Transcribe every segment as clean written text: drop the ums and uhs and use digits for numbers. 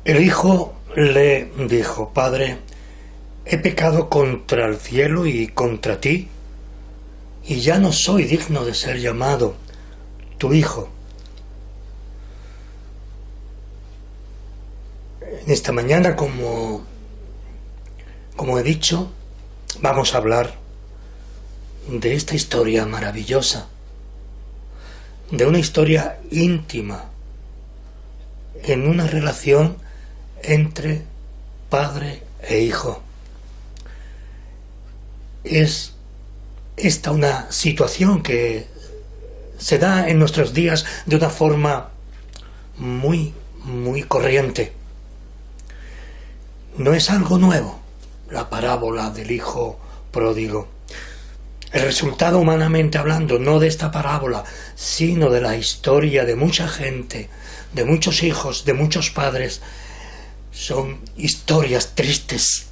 El hijo le dijo: Padre, he pecado contra el cielo y contra ti, y ya no soy digno de ser llamado tu hijo. En esta mañana, como he dicho, vamos a hablar de esta historia maravillosa, de una historia íntima, en una relación entre padre e hijo. Es esta una situación que se da en nuestros días de una forma muy corriente. No es algo nuevo, la parábola del hijo pródigo. El resultado, humanamente hablando, no de esta parábola, sino de la historia de mucha gente, de muchos hijos, de muchos padres, son historias tristes,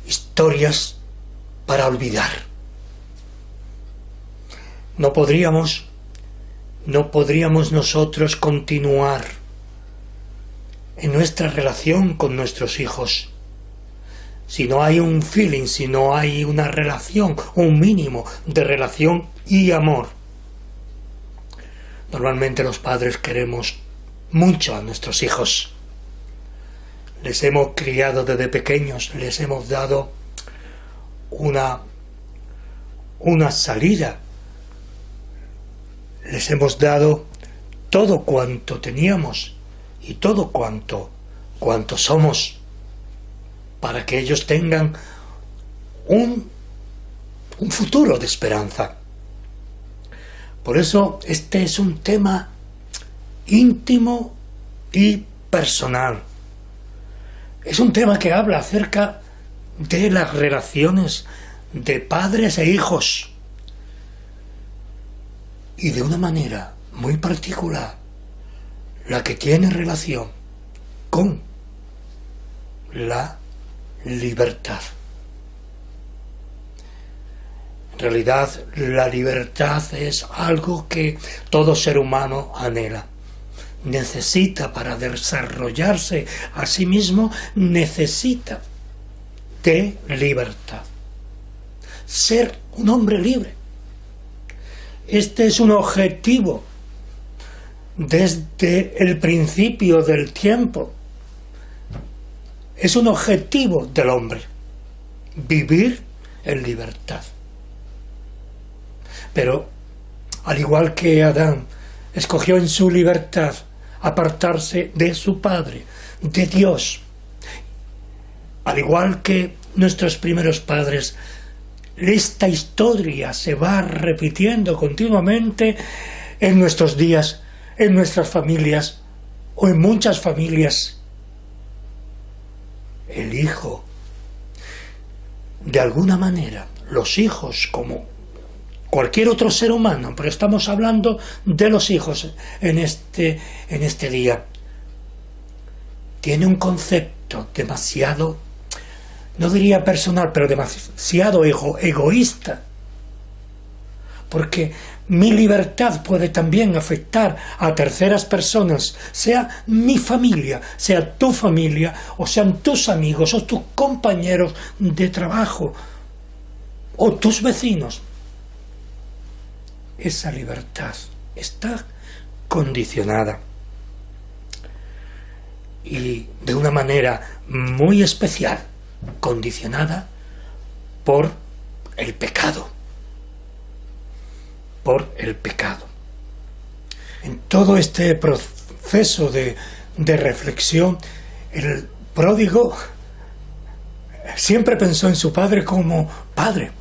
historias para olvidar. No podríamos nosotros continuar en nuestra relación con nuestros hijos si no hay un feeling, si no hay una relación, un mínimo de relación y amor. Normalmente los padres queremos mucho a nuestros hijos. Les hemos criado desde pequeños, les hemos dado una salida, les hemos dado todo cuanto teníamos y todo cuanto somos, para que ellos tengan un futuro de esperanza. Por eso este es un tema íntimo y personal. Es un tema que habla acerca de las relaciones de padres e hijos, y de una manera muy particular, la que tiene relación con la libertad. En realidad, la libertad es algo que todo ser humano anhela. Necesita, para desarrollarse a sí mismo, necesita de libertad. Ser un hombre libre. Este es un objetivo desde el principio del tiempo. Es un objetivo del hombre, vivir en libertad. Pero, al igual que Adán escogió en su libertad apartarse de su padre, de Dios, al igual que nuestros primeros padres, esta historia se va repitiendo continuamente en nuestros días, en nuestras familias o en muchas familias. El hijo, de alguna manera, los hijos, como cualquier otro ser humano, pero estamos hablando de los hijos en este día, tiene un concepto demasiado, no diría personal, pero demasiado egoísta, porque mi libertad puede también afectar a terceras personas, sea mi familia, sea tu familia, o sean tus amigos, o tus compañeros de trabajo, o tus vecinos. Esa libertad está condicionada, y de una manera muy especial, condicionada por el pecado. Por el pecado. En todo este proceso de reflexión, el pródigo siempre pensó en su padre como padre.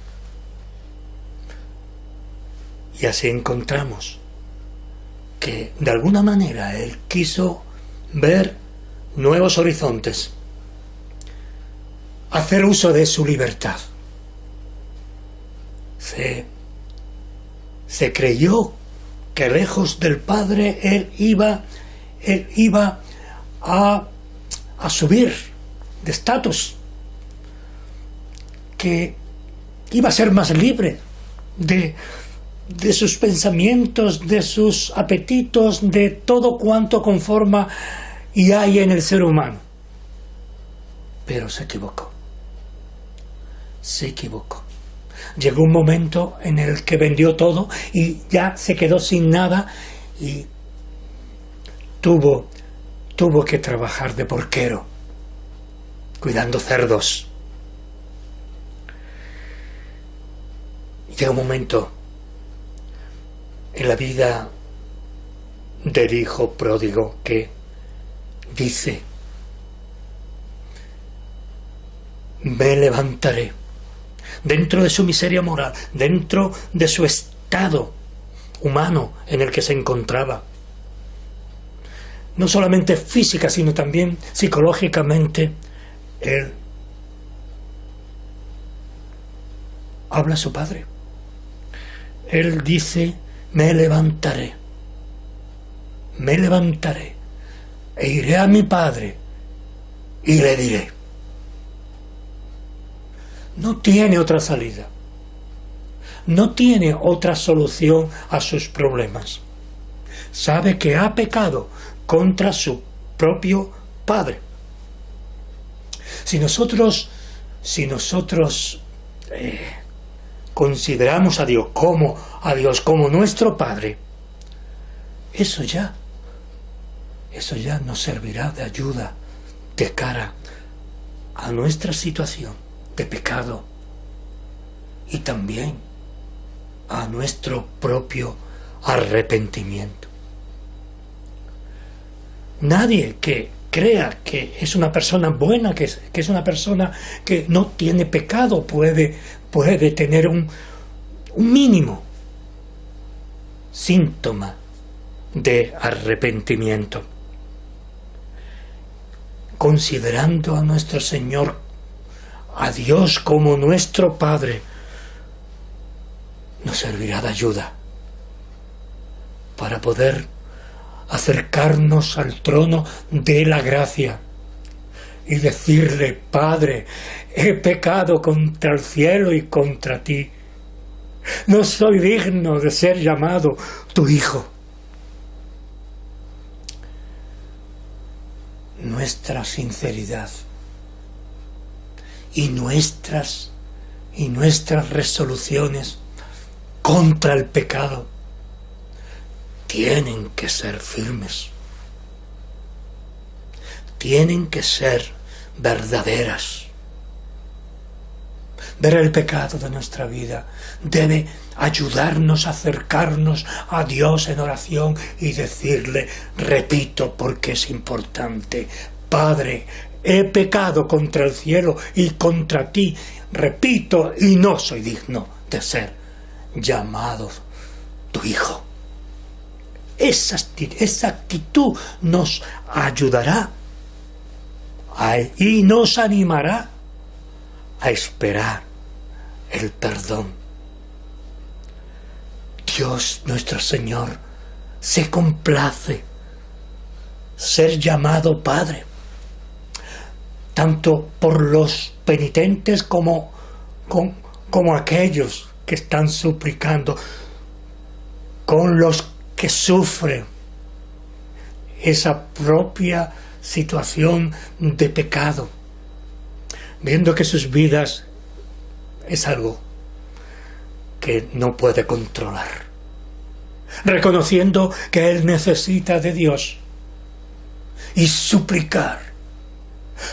Y así encontramos que de alguna manera él quiso ver nuevos horizontes, hacer uso de su libertad. Se creyó que lejos del Padre él iba a subir de estatus, que iba a ser más libre de sus pensamientos, de sus apetitos, de todo cuanto conforma y hay en el ser humano. Pero se equivocó. Se equivocó. Llegó un momento en el que vendió todo y ya se quedó sin nada y tuvo que trabajar de porquero, cuidando cerdos. Llega un momento en la vida del hijo pródigo que dice: me levantaré. Dentro de su miseria moral, dentro de su estado humano en el que se encontraba, no solamente física, sino también psicológicamente, él habla a su padre. Él dice: me levantaré, e iré a mi padre y le diré. No tiene otra salida, no tiene otra solución a sus problemas. Sabe que ha pecado contra su propio padre. Si nosotros consideramos a Dios como nuestro Padre, eso ya nos servirá de ayuda de cara a nuestra situación de pecado y también a nuestro propio arrepentimiento. Nadie que crea que es una persona buena, que es una persona que no tiene pecado, puede tener un mínimo síntoma de arrepentimiento. Considerando a nuestro Señor, a Dios como nuestro Padre, nos servirá de ayuda para poder acercarnos al trono de la gracia y decirle: Padre, he pecado contra el cielo y contra ti. No soy digno de ser llamado tu hijo. Nuestra sinceridad y nuestras resoluciones contra el pecado tienen que ser firmes, tienen que ser verdaderas. Ver el pecado de nuestra vida debe ayudarnos a acercarnos a Dios en oración y decirle, repito porque es importante: Padre, he pecado contra el cielo y contra ti, repito, y no soy digno de ser llamado tu hijo. Esa actitud nos ayudará y nos animará a esperar el perdón. Dios nuestro Señor se complace ser llamado Padre, tanto por los penitentes como aquellos que están suplicando, con los que sufren esa propia situación de pecado, viendo que sus vidas es algo que no puede controlar, reconociendo que él necesita de Dios y suplicar.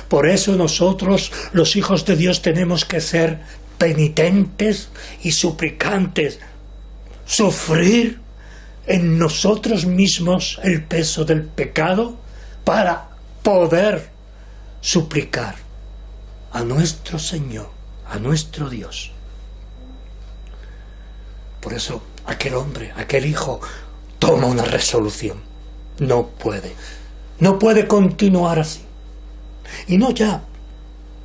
Por eso nosotros, los hijos de Dios, tenemos que ser penitentes y suplicantes, sufrir en nosotros mismos el peso del pecado para poder suplicar a nuestro Señor, a nuestro Dios. Por eso aquel hijo toma una resolución. No puede continuar así. Y no ya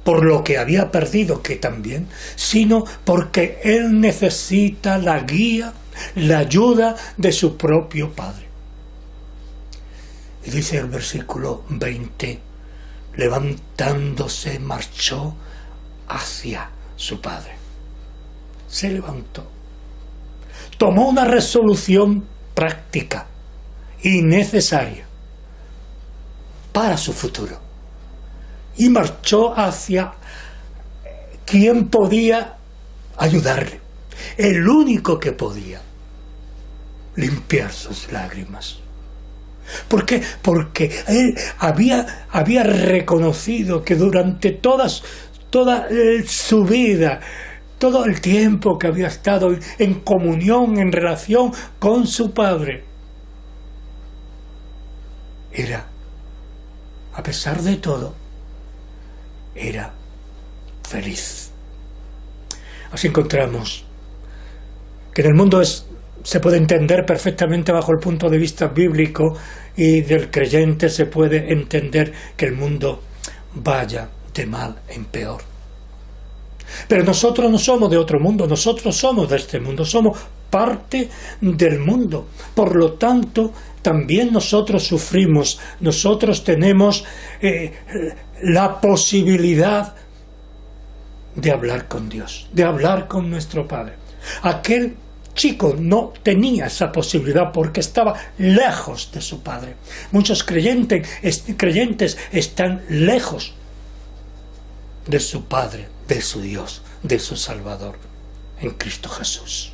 por lo que había perdido, que también, sino porque él necesita la guía, la ayuda de su propio Padre. Y dice el versículo 20, levantándose marchó hacia su padre. Se levantó, tomó una resolución práctica y necesaria. para su futuro. Y marchó hacia quien podía ayudarle, el único que podía limpiar sus lágrimas. ¿Por qué? Porque él había reconocido que durante toda su vida, todo el tiempo que había estado en comunión, en relación con su Padre, a pesar de todo, era feliz. Así encontramos que en el mundo se puede entender perfectamente bajo el punto de vista bíblico, y del creyente se puede entender que el mundo vaya de mal en peor. Pero nosotros no somos de otro mundo, nosotros somos de este mundo, somos parte del mundo. Por lo tanto, también nosotros sufrimos, nosotros tenemos la posibilidad de hablar con Dios, de hablar con nuestro Padre. Aquel chico no tenía esa posibilidad porque estaba lejos de su Padre. Muchos creyentes están lejos de su Padre, de su Dios, de su Salvador, en Cristo Jesús.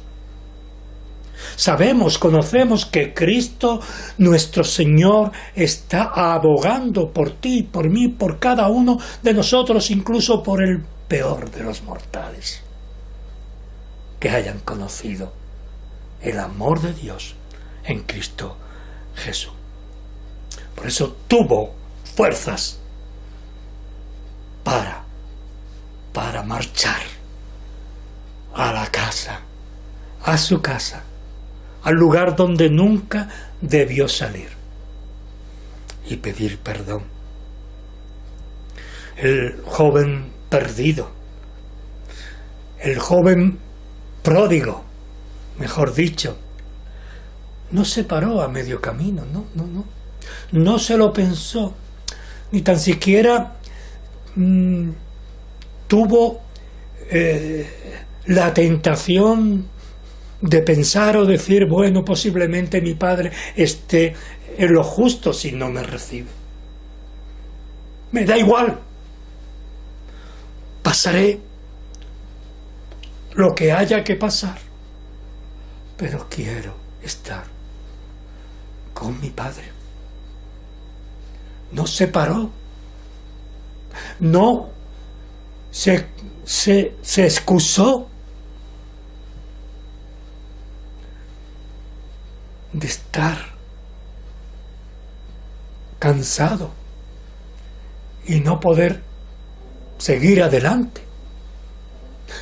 Sabemos, conocemos que Cristo, nuestro Señor, está abogando por ti, por mí, por cada uno de nosotros, incluso por el peor de los mortales, que hayan conocido el amor de Dios en Cristo Jesús. Por eso tuvo fuerzas para marchar a la casa, a su casa, al lugar donde nunca debió salir, y pedir perdón. El joven perdido, el joven pródigo, mejor dicho, no se paró a medio camino, no se lo pensó, ni tan siquiera tuvo la tentación de pensar o decir, bueno, posiblemente mi Padre esté en lo justo si no me recibe. Me da igual, pasaré lo que haya que pasar, pero quiero estar con mi Padre. No se paró, no se excusó de estar cansado y no poder seguir adelante.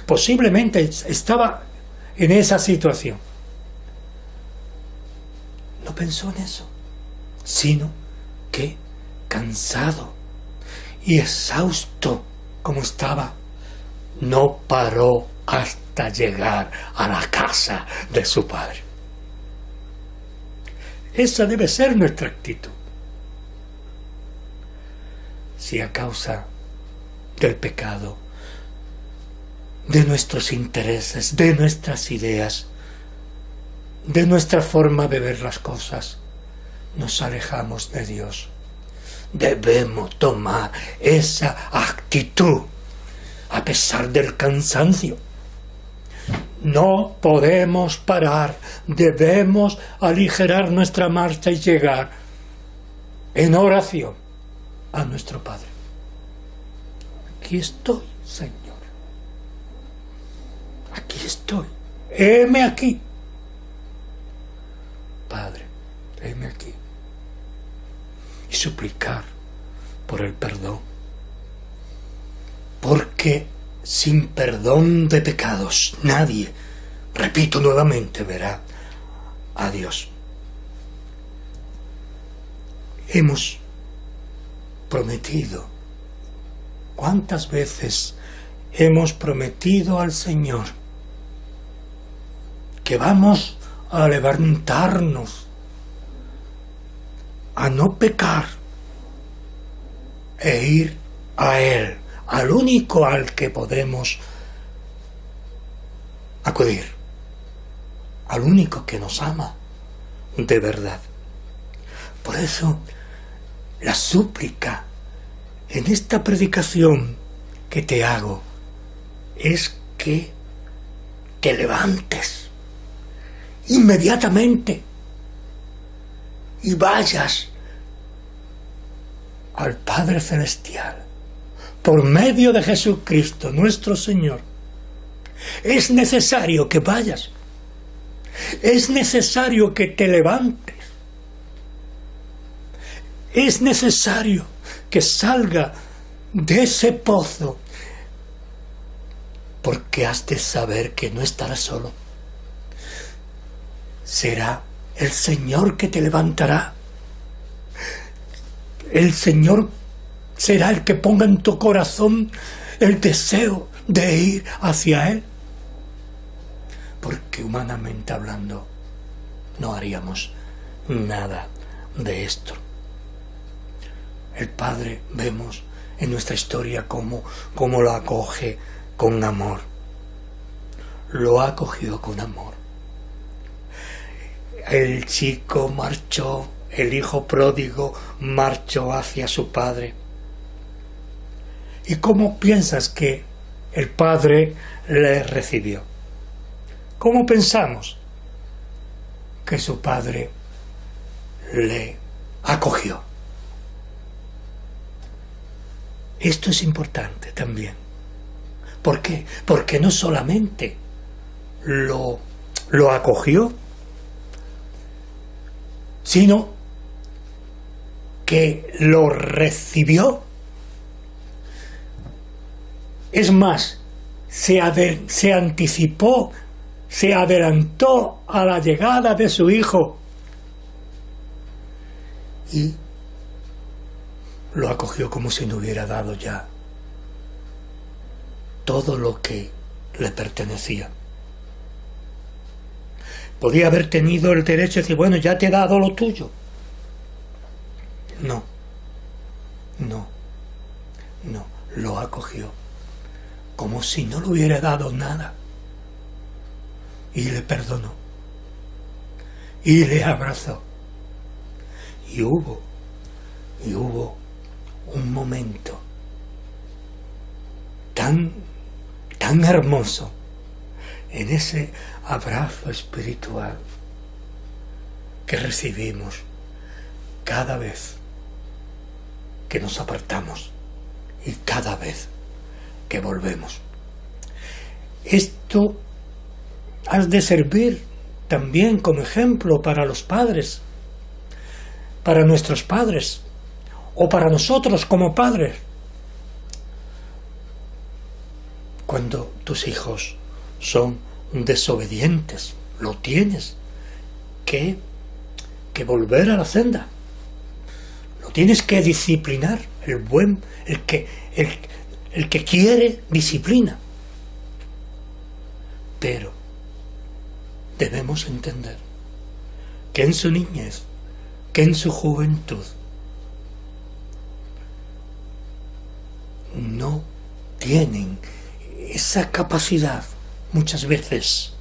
Posiblemente estaba en esa situación. No pensó en eso, sino que cansado y exhausto como estaba, no paró hasta llegar a la casa de su Padre. Esa debe ser nuestra actitud. Si a causa del pecado, de nuestros intereses, de nuestras ideas, de nuestra forma de ver las cosas, nos alejamos de Dios, debemos tomar esa actitud a pesar del cansancio. No podemos parar, debemos aligerar nuestra marcha y llegar en oración a nuestro Padre. Aquí estoy, Señor. Aquí estoy. Heme aquí. Padre, heme aquí. Y suplicar por el perdón. Porque sin perdón de pecados nadie, repito nuevamente, verá a Dios. Hemos prometido, ¿cuántas veces hemos prometido al Señor que vamos a levantarnos, a no pecar e ir a Él, al único al que podemos acudir, al único que nos ama de verdad? Por eso La súplica en esta predicación que te hago es que te levantes inmediatamente y vayas al Padre Celestial por medio de Jesucristo nuestro Señor. Es necesario que vayas, es necesario que te levantes, es necesario que salga de ese pozo, porque has de saber que no estarás solo. Será el Señor que te levantará. El Señor será el que ponga en tu corazón el deseo de ir hacia Él. Porque humanamente hablando, no haríamos nada de esto. El Padre, vemos en nuestra historia cómo lo acoge con amor. Lo ha acogido con amor. El chico marchó, el hijo pródigo marchó hacia su padre. ¿Y cómo piensas que el padre le recibió? ¿Cómo pensamos que su padre le acogió? Esto es importante también. ¿Por qué? Porque no solamente lo acogió, sino que lo recibió. Es más, se anticipó, se adelantó a la llegada de su hijo y lo acogió como si no hubiera dado ya todo lo que le pertenecía. Podía haber tenido el derecho de decir, bueno, ya te he dado lo tuyo. No, lo acogió como si no le hubiera dado nada y le perdonó y le abrazó y hubo un momento tan hermoso en ese abrazo espiritual que recibimos cada vez que nos apartamos y cada vez que volvemos. Esto has de servir también como ejemplo para los padres, para nuestros padres o para nosotros como padres. Cuando tus hijos son desobedientes, lo tienes que volver a la senda. Lo tienes que disciplinar. El que quiere, disciplina. Pero debemos entender que en su niñez, que en su juventud, no tienen esa capacidad muchas veces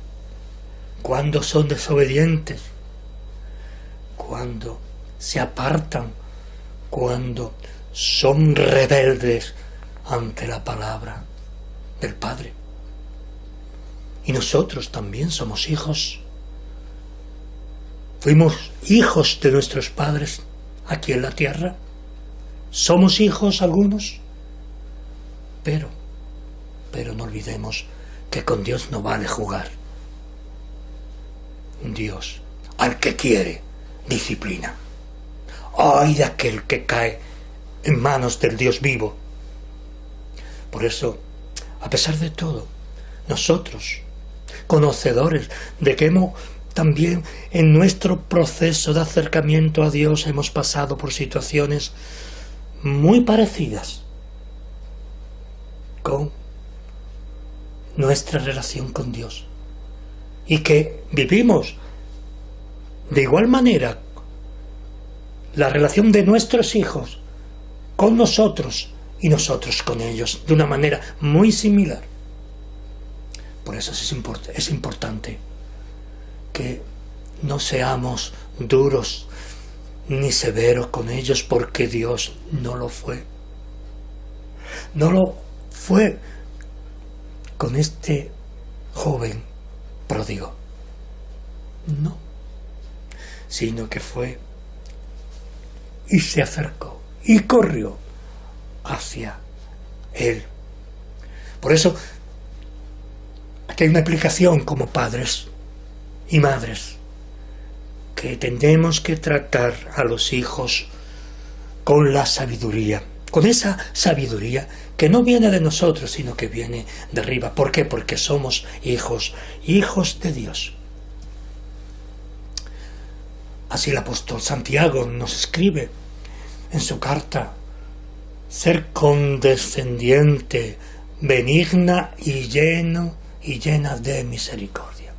cuando son desobedientes, cuando se apartan, cuando son rebeldes ante la palabra del Padre. Y nosotros también somos hijos. Fuimos hijos de nuestros padres aquí en la tierra. Somos hijos algunos, pero no olvidemos que con Dios no vale jugar. Dios, al que quiere, disciplina. ¡Ay de aquel que cae en manos del Dios vivo! Por eso, a pesar de todo, nosotros, conocedores de que también en nuestro proceso de acercamiento a Dios hemos pasado por situaciones muy parecidas con nuestra relación con Dios y que vivimos de igual manera la relación de nuestros hijos con nosotros y nosotros con ellos de una manera muy similar. Por eso es importante que no seamos duros ni severo con ellos, porque Dios no lo fue. No lo fue con este joven pródigo, no, sino que fue y se acercó y corrió hacia él. Por eso, aquí hay una aplicación como padres y madres, que tenemos que tratar a los hijos con la sabiduría, con esa sabiduría que no viene de nosotros, sino que viene de arriba. ¿Por qué? Porque somos hijos de Dios. Así el apóstol Santiago nos escribe en su carta: ser condescendiente, benigna y llena de misericordia.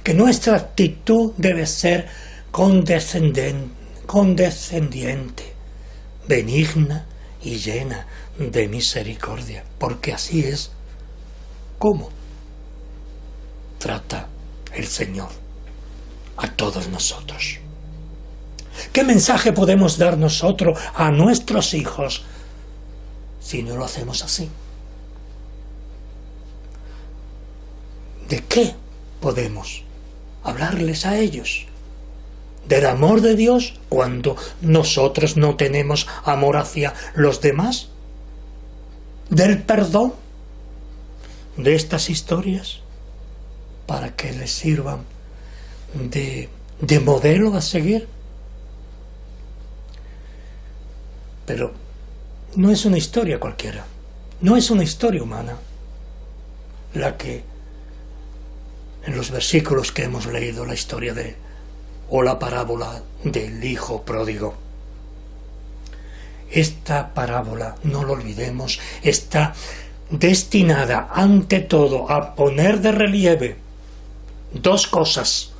Que nuestra actitud debe ser condescendiente, benigna y llena de misericordia, porque así es como trata el Señor a todos nosotros. ¿Qué mensaje podemos dar nosotros a nuestros hijos si no lo hacemos así? ¿De qué podemos hablarles a ellos? ¿Del amor de Dios cuando nosotros no tenemos amor hacia los demás? ¿Del perdón? ¿De estas historias? Para que les sirvan de modelo a seguir. Pero no es una historia cualquiera, no es una historia humana la que en los versículos que hemos leído, la historia o la parábola del hijo pródigo. Esta parábola, no lo olvidemos, está destinada ante todo a poner de relieve dos cosas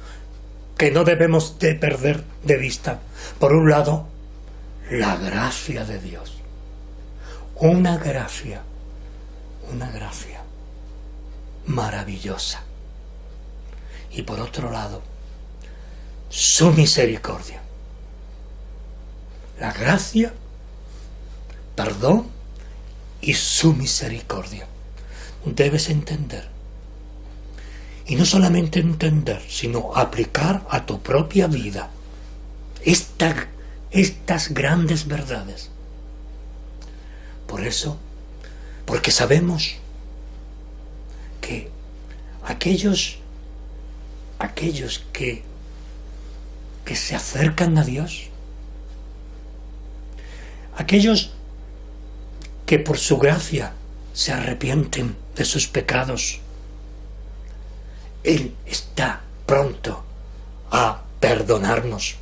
que no debemos de perder de vista. Por un lado, la gracia de Dios, una gracia maravillosa, y por otro lado, su misericordia. La gracia, perdón y su misericordia. Debes entender, y no solamente entender, sino aplicar a tu propia vida estas grandes verdades. Por eso, porque sabemos que aquellos que se acercan a Dios, aquellos que por su gracia se arrepienten de sus pecados, Él está pronto a perdonarnos.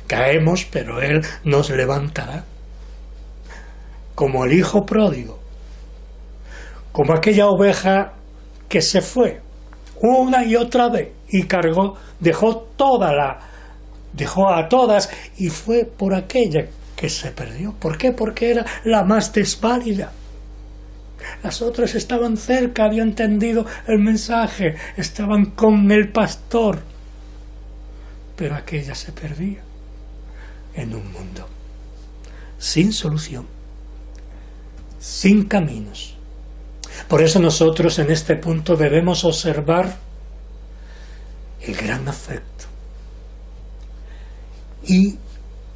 Caemos, pero Él nos levantará. Como el hijo pródigo, como aquella oveja que se fue una y otra vez y dejó a todas y fue por aquella que se perdió. ¿Por qué? Porque era la más desválida. Las otras estaban cerca, habían entendido el mensaje, estaban con el pastor, pero aquella se perdía en un mundo sin solución, sin caminos. Por eso nosotros en este punto debemos observar el gran afecto y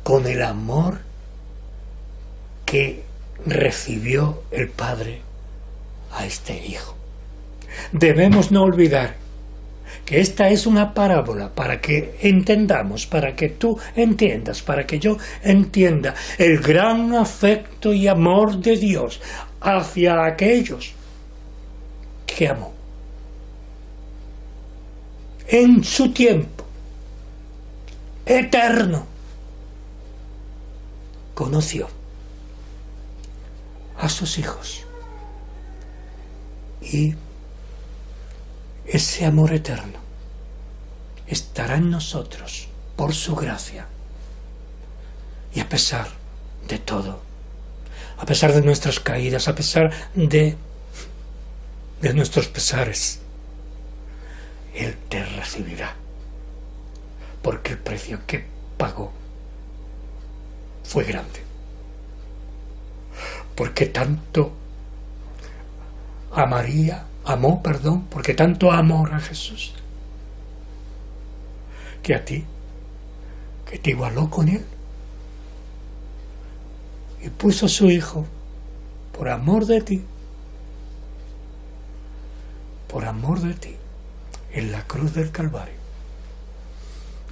con el amor que recibió el Padre a este hijo. Debemos no olvidar que esta es una parábola para que entendamos, para que tú entiendas, para que yo entienda el gran afecto y amor de Dios hacia aquellos que amó. En su tiempo eterno conoció a sus hijos y ese amor eterno estará en nosotros por su gracia. Y a pesar de todo, a pesar de nuestras caídas, a pesar de nuestros pesares, Él te recibirá. porque el precio que pagó fue grande. Porque tanto porque tanto amor a Jesús, que a ti, que te igualó con él y puso su Hijo por amor de ti, en la cruz del Calvario.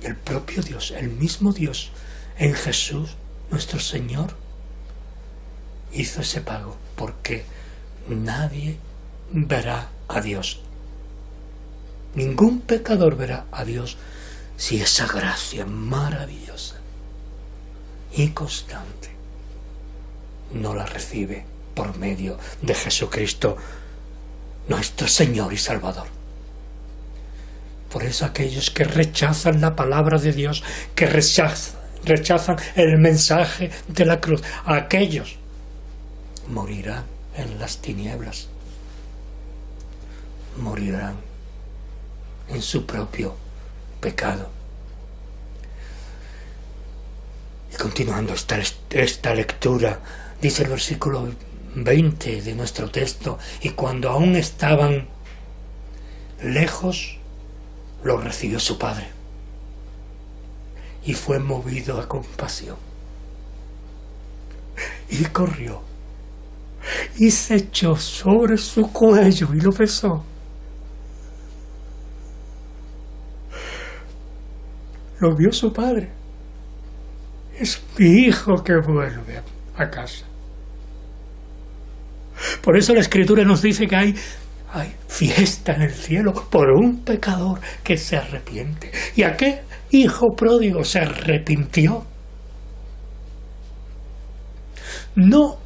Y el propio Dios, el mismo Dios, en Jesús, nuestro Señor, hizo ese pago, porque nadie verá a Dios. Ningún pecador verá a Dios si esa gracia maravillosa y constante no la recibe por medio de Jesucristo, nuestro Señor y Salvador. Por eso aquellos que rechazan la palabra de Dios, que rechazan el mensaje de la cruz, aquellos morirán en las tinieblas, morirán en su propio pecado. Y continuando esta lectura, dice el versículo 20 de nuestro texto: y cuando aún estaban lejos, lo recibió su padre, y fue movido a compasión, y corrió, y se echó sobre su cuello y lo besó. Lo vio su padre. Es mi hijo que vuelve a casa. Por eso la Escritura nos dice que hay fiesta en el cielo por un pecador que se arrepiente. ¿Y a qué hijo pródigo se arrepintió? No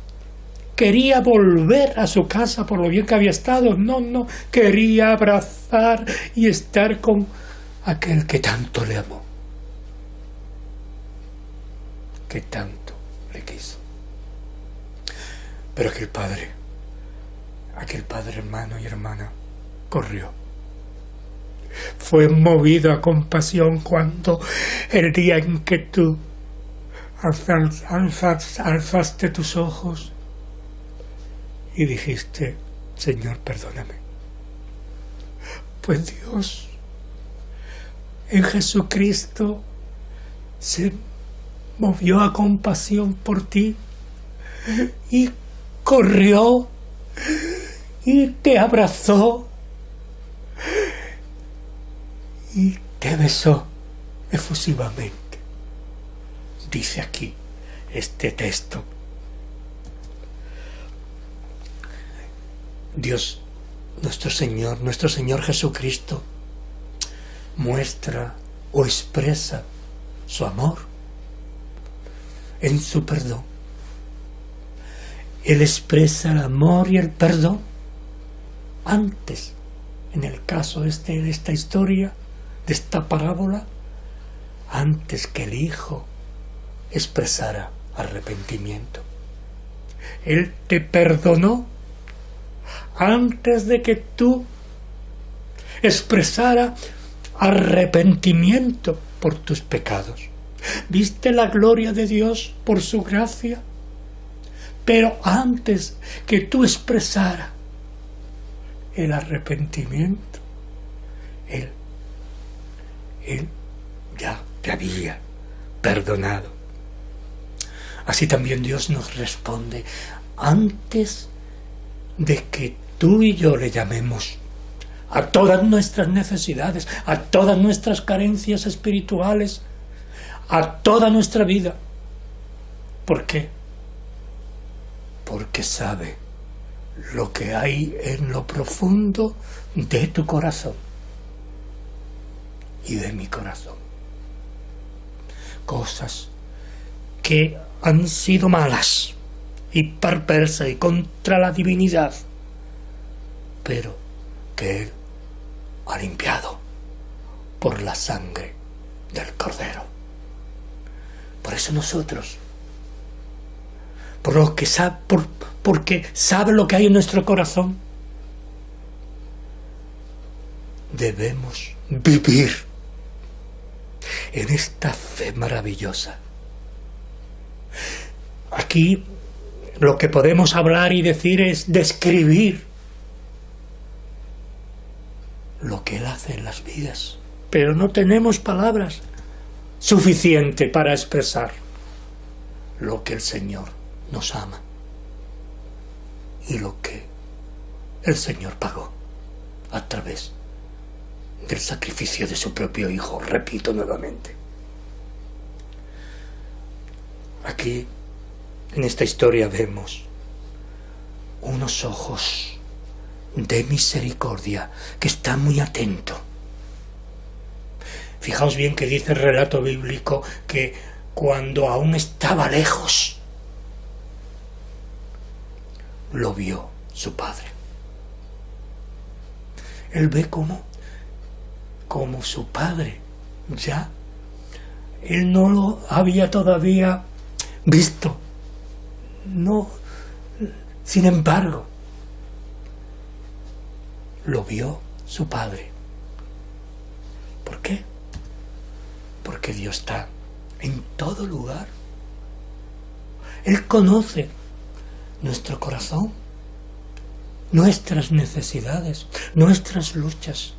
quería volver a su casa por lo bien que había estado. No, quería abrazar y estar con aquel que tanto le amó, que tanto le quiso. Pero aquel padre, hermano y hermana, corrió. Fue movido a compasión cuando el día en que tú alzaste tus ojos y dijiste: Señor, perdóname. Pues Dios en Jesucristo se movió a compasión por ti y corrió y te abrazó y te besó efusivamente. Dice aquí este texto: Dios, nuestro Señor Jesucristo, muestra o expresa su amor en su perdón. Él expresa el amor y el perdón antes, en el caso de esta historia, de esta parábola, antes que el Hijo expresara arrepentimiento. Él te perdonó antes de que tú expresara arrepentimiento por tus pecados. ¿Viste la gloria de Dios por su gracia? Pero antes que tú expresara el arrepentimiento, Él ya te había perdonado. Así también Dios nos responde antes de que tú y yo le llamemos a todas nuestras necesidades, a todas nuestras carencias espirituales, a toda nuestra vida. ¿Por qué? Porque sabe lo que hay en lo profundo de tu corazón y de mi corazón. Cosas que han sido malas y perversas y contra la divinidad, pero que Él ha limpiado por la sangre del Cordero. Por eso nosotros, porque sabe lo que hay en nuestro corazón, debemos vivir en esta fe maravillosa. Aquí lo que podemos hablar y decir es describir lo que Él hace en las vidas, pero no tenemos palabras suficientes para expresar lo que el Señor nos ama y lo que el Señor pagó a través del sacrificio de su propio Hijo. Repito nuevamente, aquí en esta historia vemos unos ojos de misericordia que están muy atentos. Fijaos bien que dice el relato bíblico que cuando aún estaba lejos, lo vio su padre. Él ve como su padre ya, él no lo había todavía visto. No, sin embargo, lo vio su padre. ¿Por qué? Porque Dios está en todo lugar. Él conoce nuestro corazón, nuestras necesidades, nuestras luchas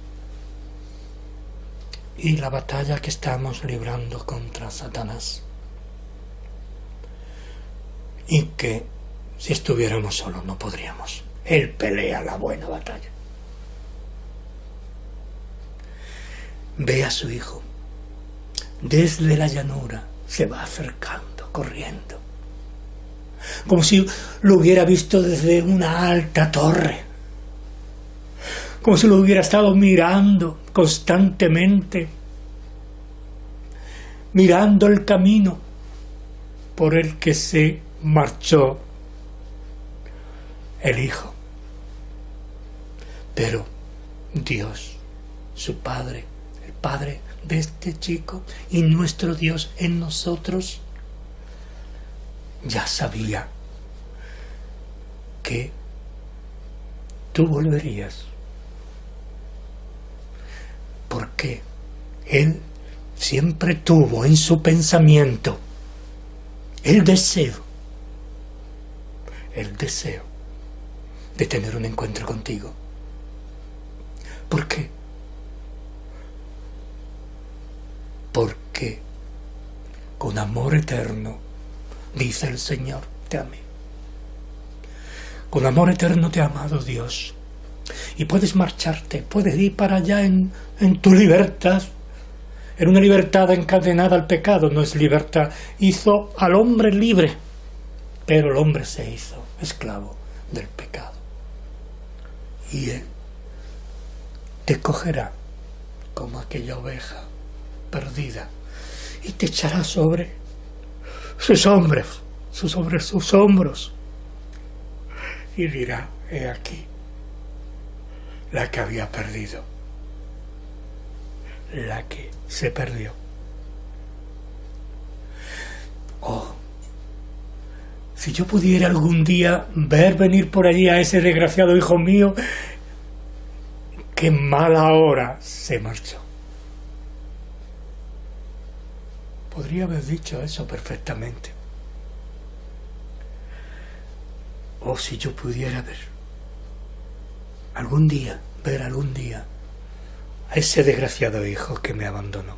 y la batalla que estamos librando contra Satanás. Y que si estuviéramos solos no podríamos. Él pelea la buena batalla. Ve a su hijo. Desde la llanura se va acercando, corriendo. Como si lo hubiera visto desde una alta torre. Como si lo hubiera estado mirando constantemente. Mirando el camino por el que se marchó el hijo. Pero Dios, su Padre, el Padre de este chico y nuestro Dios en nosotros, ya sabía que tú volverías, porque Él siempre tuvo en su pensamiento el deseo de tener un encuentro contigo. ¿Por qué? Porque con amor eterno, dice el Señor, te amé. Con amor eterno te ha amado Dios. Y puedes marcharte, puedes ir para allá en tu libertad. En una libertad encadenada al pecado, no es libertad. Hizo al hombre libre, pero el hombre se hizo esclavo del pecado. Y Él te cogerá como aquella oveja perdida y te echará sobre sus hombros y dirá: he aquí la que había perdido, la que se perdió. Oh, si yo pudiera algún día ver venir por allí a ese desgraciado hijo mío que mala hora se marchó. Podría haber dicho eso perfectamente. O si yo pudiera ver algún día a ese desgraciado hijo que me abandonó.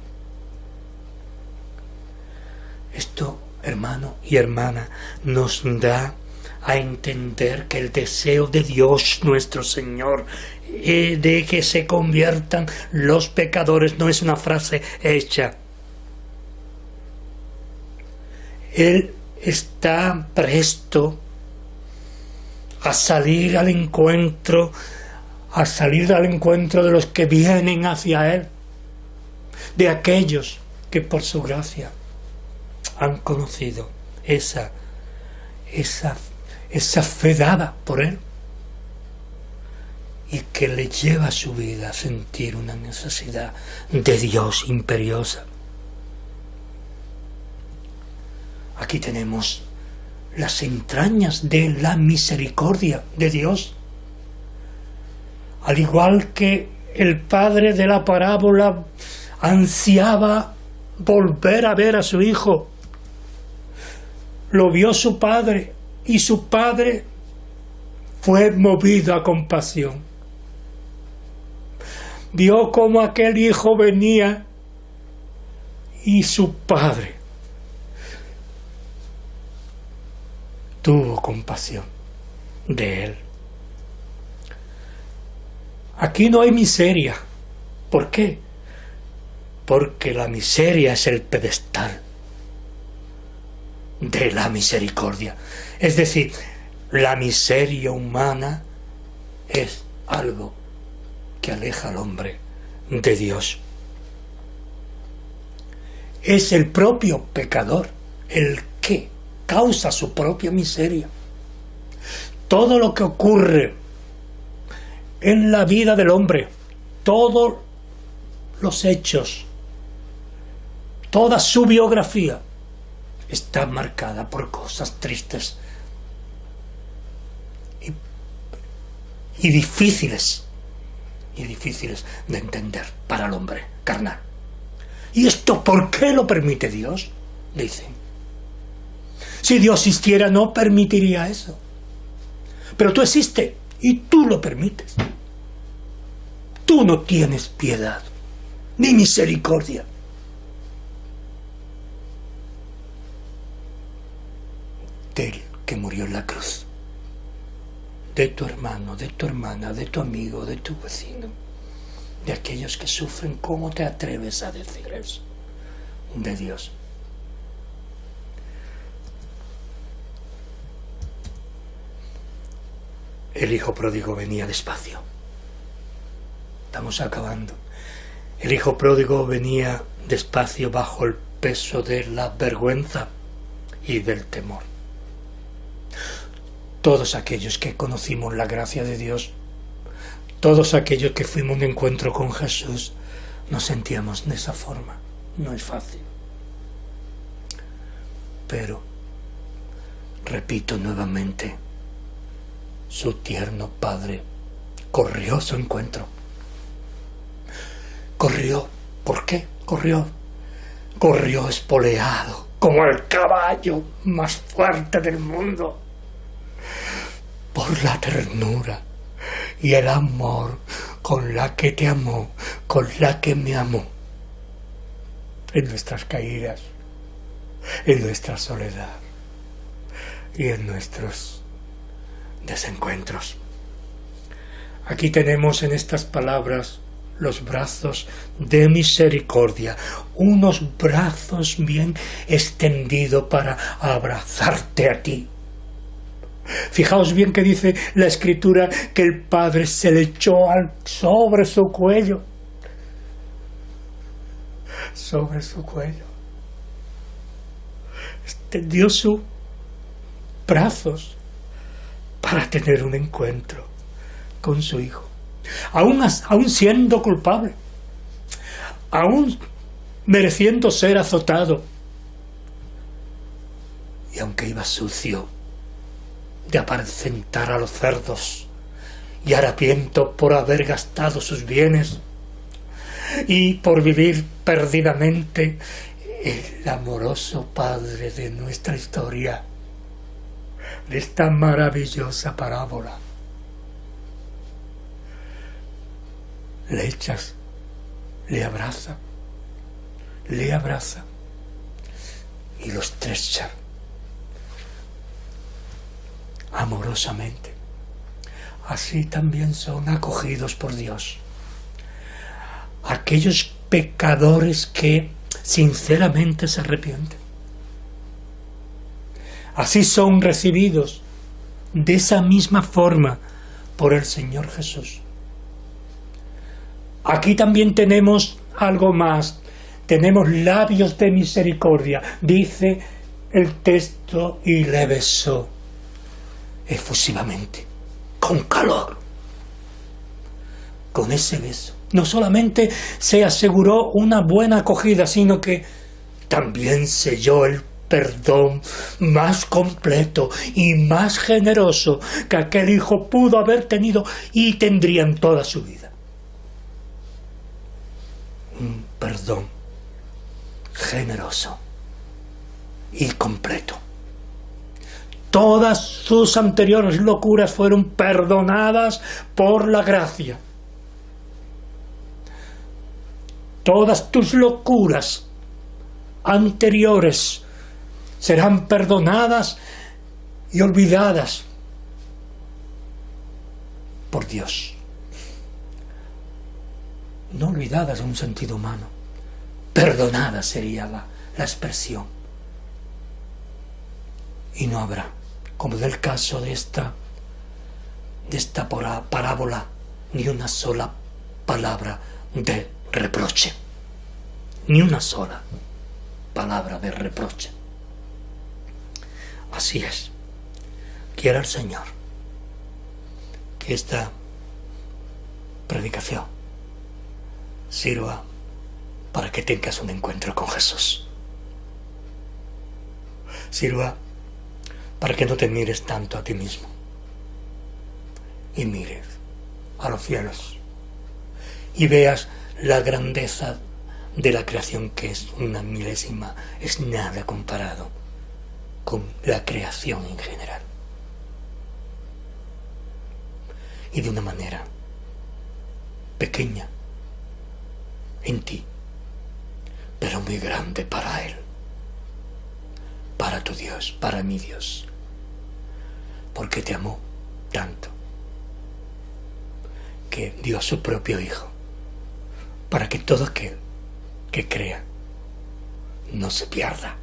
Esto, hermano y hermana, nos da a entender que el deseo de Dios nuestro Señor de que se conviertan los pecadores no es una frase hecha. Él está presto a salir al encuentro de los que vienen hacia Él, de aquellos que por su gracia han conocido esa fe dada por Él y que le lleva a su vida a sentir una necesidad de Dios imperiosa. Aquí tenemos las entrañas de la misericordia de Dios. Al igual que el padre de la parábola ansiaba volver a ver a su hijo. Lo vio su padre y su padre fue movido a compasión. Vio cómo aquel hijo venía y su padre tuvo compasión de él. Aquí no hay miseria. ¿Por qué? Porque la miseria es el pedestal de la misericordia. Es decir, la miseria humana es algo que aleja al hombre de Dios. Es el propio pecador el que causa su propia miseria. Todo lo que ocurre en la vida del hombre, todos los hechos, toda su biografía está marcada por cosas tristes y difíciles de entender para el hombre carnal. ¿Y esto por qué lo permite Dios? Dicen. Si Dios existiera no permitiría eso. Pero tú existes y tú lo permites. Tú no tienes piedad ni misericordia. Del que murió en la cruz, de tu hermano, de tu hermana, de tu amigo, de tu vecino, de aquellos que sufren. ¿Cómo te atreves a decir eso de Dios? El hijo pródigo venía despacio. Estamos acabando. El hijo pródigo venía despacio bajo el peso de la vergüenza y del temor. Todos aquellos que conocimos la gracia de Dios, todos aquellos que fuimos a un encuentro con Jesús, nos sentíamos de esa forma. No es fácil. Pero, repito nuevamente, su tierno padre corrió a su encuentro. Corrió. ¿Por qué corrió? Corrió espoleado, como el caballo más fuerte del mundo, por la ternura y el amor con la que te amó, con la que me amó, en nuestras caídas, en nuestra soledad y en nuestros desencuentros. Aquí tenemos en estas palabras los brazos de misericordia, unos brazos bien extendidos para abrazarte a ti. Fijaos bien que dice la Escritura que el Padre se le echó sobre su cuello. Sobre su cuello. Extendió sus brazos para tener un encuentro con su Hijo. Aún siendo culpable, aún mereciendo ser azotado, y aunque iba sucio de apacentar a los cerdos y harapiento por haber gastado sus bienes y por vivir perdidamente, el amoroso Padre de nuestra historia, de esta maravillosa parábola, le echas, le abraza y lo estrecha amorosamente. Así también son acogidos por Dios aquellos pecadores que sinceramente se arrepienten. Así son recibidos de esa misma forma por el Señor Jesús. Aquí también tenemos algo más. Tenemos labios de misericordia, dice el texto, y le besó efusivamente, con calor. Con ese beso no solamente se aseguró una buena acogida, sino que también selló el perdón más completo y más generoso que aquel hijo pudo haber tenido y tendría en toda su vida. Un perdón generoso y completo. Todas sus anteriores locuras fueron perdonadas por la gracia. Todas tus locuras anteriores serán perdonadas y olvidadas por Dios. No olvidadas en un sentido humano, perdonada sería la expresión. Y no habrá, como en el caso de esta parábola, ni una sola palabra de reproche. Ni una sola palabra de reproche. Así es. Quiera el Señor que esta predicación sirva para que tengas un encuentro con Jesús. Sirva para que no te mires tanto a ti mismo y mires a los cielos y veas la grandeza de la creación, que es una milésima, es nada comparado con la creación en general. Y de una manera pequeña en ti, pero muy grande para Él, para tu Dios, para mi Dios, porque te amó tanto que dio a su propio Hijo, para que todo aquel que crea no se pierda,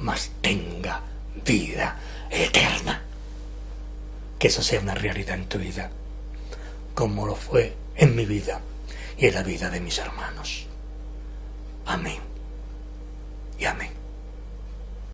mas tenga vida eterna. Que eso sea una realidad en tu vida, como lo fue en mi vida y en la vida de mis hermanos. Amén.